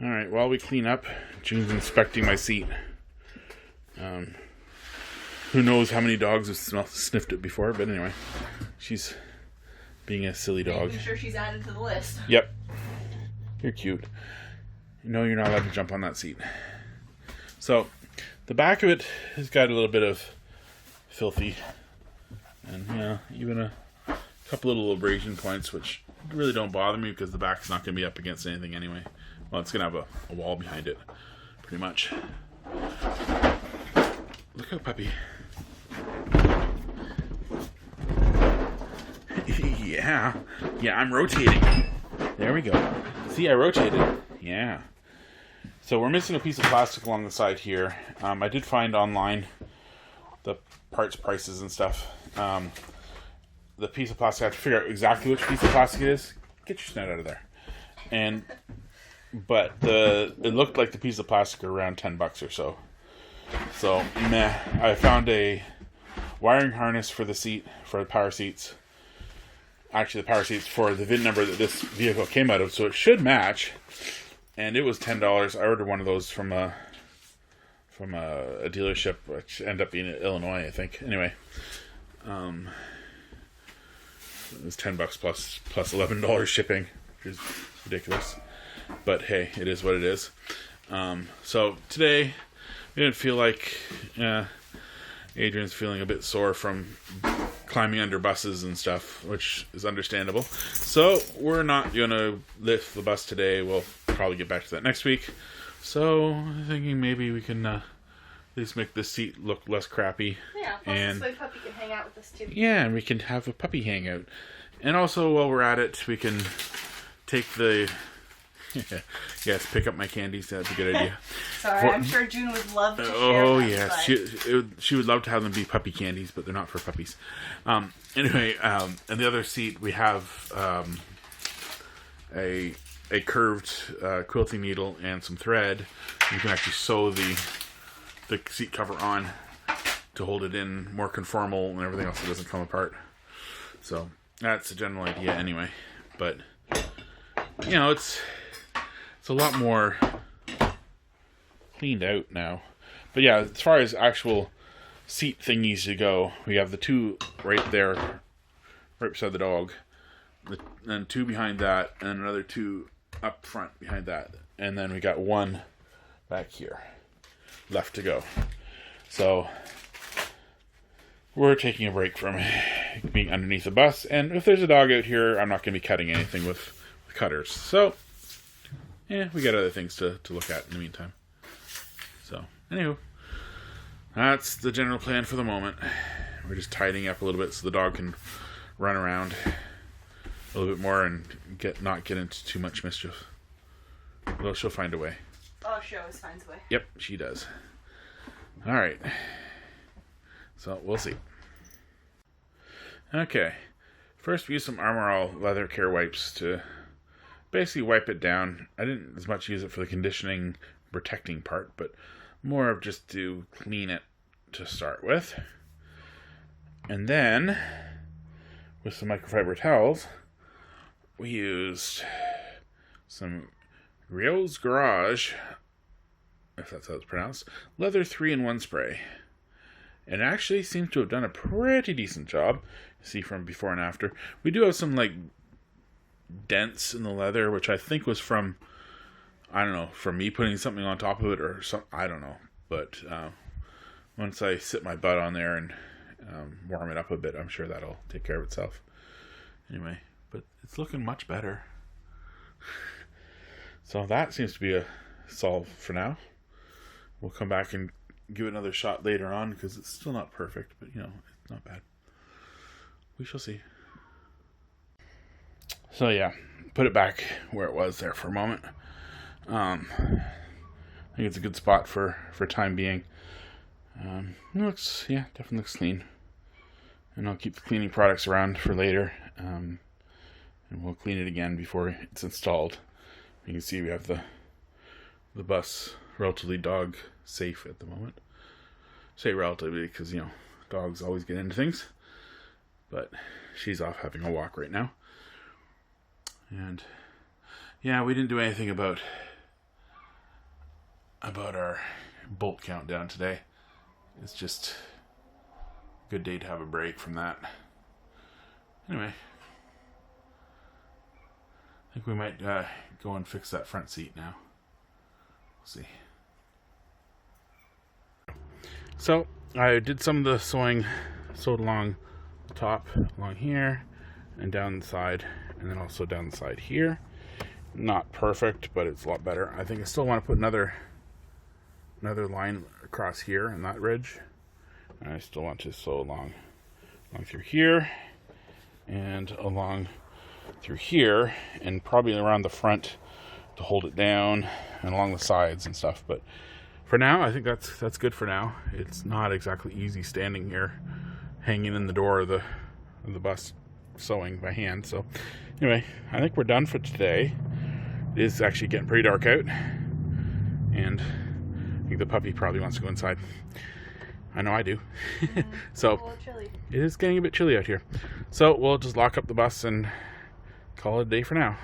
Alright, while we clean up, June's inspecting my seat. Who knows how many dogs have sniffed it before, but anyway. She's being a silly dog. Making sure she's added to the list. Yep. You're cute. No, you're not allowed to jump on that seat. So, the back of it has got a little bit of filthy. And, yeah, even a couple little abrasion points, which really don't bother me because the back's not going to be up against anything anyway. Well, it's going to have a wall behind it, pretty much. Look out, puppy. Yeah, I'm rotating. There we go. See, I rotated. Yeah. So we're missing a piece of plastic along the side here. I did find online the parts prices and stuff. The piece of plastic, I have to figure out exactly which piece of plastic it is. Get your snout out of there. But it looked like the piece of plastic around $10 or so. So, meh. I found a wiring harness for the seat, for the power seats. Actually, the power seats for the VIN number that this vehicle came out of, so it should match. And it was $10. I ordered one of those from a dealership, which ended up being in Illinois, I think. Anyway, it was $10 plus $11 shipping, which is ridiculous. But hey, it is what it is. So today, we didn't feel like Adrian's feeling a bit sore from climbing under buses and stuff, which is understandable. So we're not going to lift the bus today. We'll probably get back to that next week. So I'm thinking maybe we can at least make this seat look less crappy. Yeah, plus this way puppy can hang out with us too. Yeah, and we can have a puppy hangout. And also, while we're at it, we can take the... yes, pick up my candies. That's a good idea. Sorry, I'm sure June would love to share Oh, them, yes. She would love to have them be puppy candies, but they're not for puppies. Anyway, in the other seat, we have a curved quilting needle and some thread. You can actually sew the seat cover on to hold it in more conformal and everything else so it doesn't come apart. So that's the general idea anyway. But, you know, it's a lot more cleaned out now. But yeah, as far as actual seat thingies to go, we have the two right there, right beside the dog. Then two behind that, and another two up front behind that. And then we got one back here left to go. So we're taking a break from being underneath the bus. And if there's a dog out here, I'm not going to be cutting anything with cutters. So yeah, we got other things to look at in the meantime. So, anywho, that's the general plan for the moment. We're just tidying up a little bit so the dog can run around a little bit more and not get into too much mischief. Although she'll find a way. Oh, she always finds a way. Yep, she does. Alright. So, we'll see. Okay. First, we use some Armor All leather care wipes to basically wipe it down. I didn't as much use it for the conditioning, protecting part, but more of just to clean it to start with. And then, with some microfiber towels, we used some Rio's Garage, if that's how it's pronounced, leather 3-in-1 spray. And it actually seems to have done a pretty decent job. See from before and after. We do have some dents in the leather, which I think was from, I don't know, from me putting something on top of it or something. I don't know. But once I sit my butt on there and warm it up a bit, I'm sure that'll take care of itself. Anyway, but it's looking much better. So that seems to be a solve for now. We'll come back and give it another shot later on because it's still not perfect, but you know, it's not bad. We shall see. So yeah, put it back where it was there for a moment. I think it's a good spot for time being. Definitely looks clean. And I'll keep the cleaning products around for later. And we'll clean it again before it's installed. You can see we have the bus relatively dog safe at the moment. Say relatively because, you know, dogs always get into things. But she's off having a walk right now. And yeah, we didn't do anything about about our bolt countdown today. It's just a good day to have a break from that. Anyway, I think we might go and fix that front seat now. We'll see. So I did some of the sewing, sewed along the top, along here, and down the side, and then also down the side here. Not perfect, but it's a lot better. I think I still want to put another line across here in that ridge. And I still want to sew along through here and along through here, and probably around the front to hold it down, and along the sides and stuff. But for now, I think that's good for now. It's not exactly easy standing here, hanging in the door of the bus, sewing by hand. So anyway, I think we're done for today. It is actually getting pretty dark out, and I think the puppy probably wants to go inside. I know I do. So a little chilly. It is getting a bit chilly out here. So we'll just lock up the bus and call it a day for now.